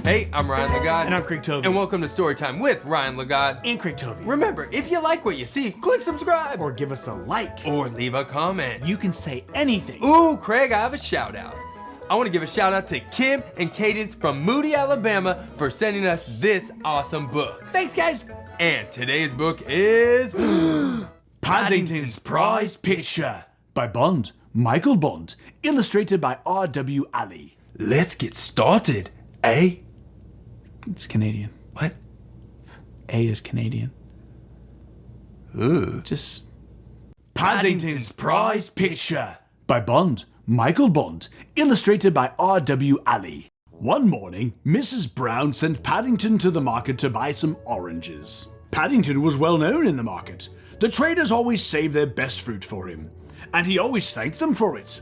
Hey, I'm Ryan Lagod. And I'm Craig Tovey. And welcome to Storytime with Ryan Lagod And Craig Tovey. Remember, if you like what you see, click subscribe. Or give us a like. Or leave a comment. You can say anything. Ooh, Craig, I have a shout out. I want to give a shout out to Kim and Cadence from Moody, Alabama for sending us this awesome book. Thanks, guys. And today's book is Paddington's Prize Picture by Michael Bond, illustrated by R.W. Alley. Let's get started, eh? It's Canadian. What? A is Canadian. Ooh. Just Paddington's Prize Picture by Michael Bond, illustrated by R.W. Alley. One morning, Mrs. Brown sent Paddington to the market to buy some oranges. Paddington was well known in the market. The traders always saved their best fruit for him, and he always thanked them for it.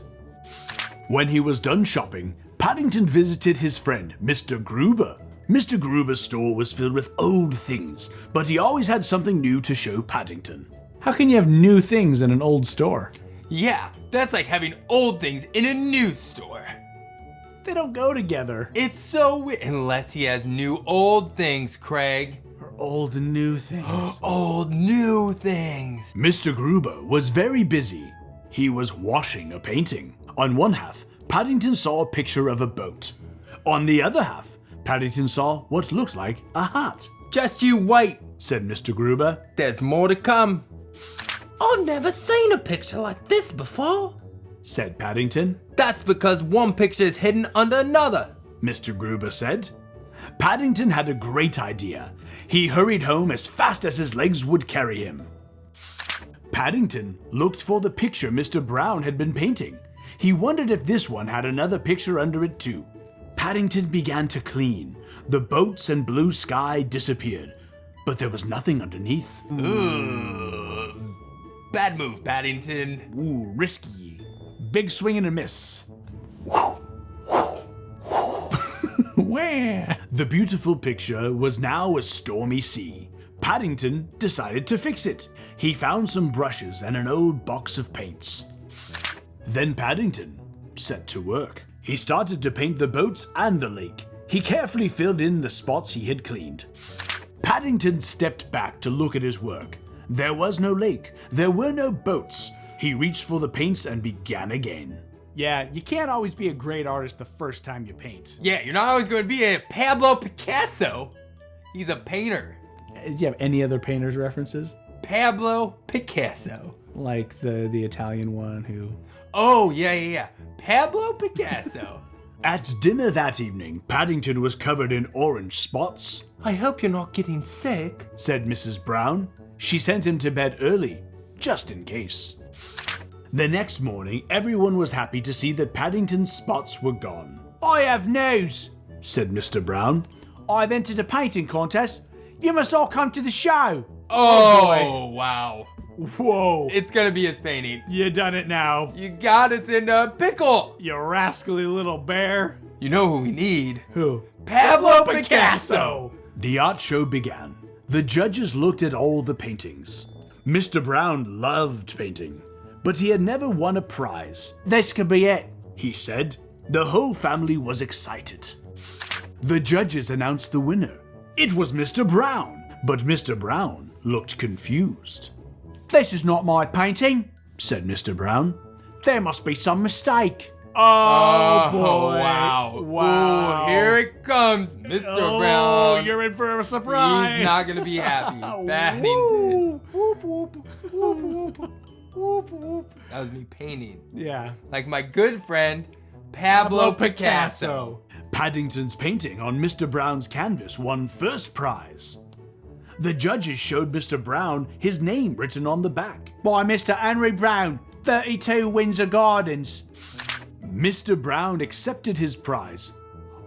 When he was done shopping, Paddington visited his friend, Mr. Gruber. Mr. Gruber's store was filled with old things, but he always had something new to show Paddington. How can you have new things in an old store? Yeah, that's like having old things in a new store. They don't go together. It's so weird. Unless he has new old things, Craig. Or old and new things. Old new things. Mr. Gruber was very busy. He was washing a painting. On one half, Paddington saw a picture of a boat. On the other half, Paddington saw what looked like a hat. Just you wait, said Mr. Gruber. There's more to come. I've never seen a picture like this before, said Paddington. That's because one picture is hidden under another, Mr. Gruber said. Paddington had a great idea. He hurried home as fast as his legs would carry him. Paddington looked for the picture Mr. Brown had been painting. He wondered if this one had another picture under it too. Paddington began to clean. The boats and blue sky disappeared, but there was nothing underneath. Ooh. Bad move, Paddington. Ooh, risky. Big swing and a miss. Where? The beautiful picture was now a stormy sea. Paddington decided to fix it. He found some brushes and an old box of paints. Then Paddington set to work. He started to paint the boats and the lake. He carefully filled in the spots he had cleaned. Paddington stepped back to look at his work. There was no lake. There were no boats. He reached for the paints and began again. Yeah, you can't always be a great artist the first time you paint. Yeah, you're not always going to be a Pablo Picasso. He's a painter. Do you have any other painters references? Pablo Picasso. Like the Italian one who... Oh, yeah. Pablo Picasso. At dinner that evening, Paddington was covered in orange spots. I hope you're not getting sick, said Mrs. Brown. She sent him to bed early, just in case. The next morning, everyone was happy to see that Paddington's spots were gone. I have news, said Mr. Brown. I've entered a painting contest. You must all come to the show. Oh wow. Whoa. It's gonna be his painting. You done it now. You got us in a pickle. You rascally little bear. You know who we need? Who? Pablo Picasso. The art show began. The judges looked at all the paintings. Mr. Brown loved painting, but he had never won a prize. This could be it, he said. The whole family was excited. The judges announced the winner. It was Mr. Brown, but Mr. Brown looked confused. This is not my painting, said Mr. Brown. There must be some mistake. Oh boy. Wow. Wow. Ooh, here it comes, Mr. Oh, Brown. you're in for a surprise. He's not gonna be happy. Paddington. That was me painting. Yeah. Like my good friend, Pablo Picasso. Paddington's painting on Mr. Brown's canvas won first prize. The judges showed Mr. Brown his name written on the back. By Mr. Henry Brown, 32 Windsor Gardens. Mr. Brown accepted his prize.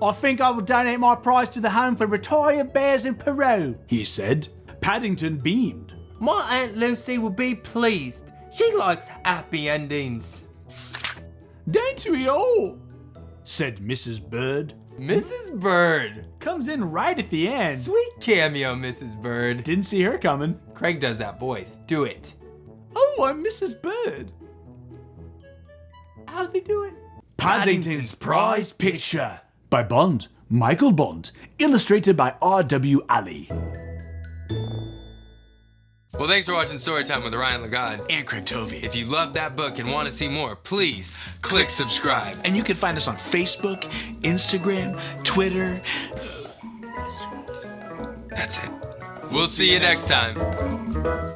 I think I will donate my prize to the Home for Retired Bears in Peru, he said. Paddington beamed. My Aunt Lucy will be pleased. She likes happy endings. Don't we all? Said Mrs. Bird. Mrs. Bird. Comes in right at the end. Sweet cameo, Mrs. Bird. Didn't see her coming. Craig does that voice. Do it. Oh, I'm Mrs. Bird. How's he do it? Paddington's Prize Picture by Michael Bond, illustrated by R.W. Alley. Well, thanks for watching Storytime with Ryan Lagod and Craig Tovey. If you loved that book and want to see more, please click subscribe. And you can find us on Facebook, Instagram, Twitter. That's it. We'll see you next time.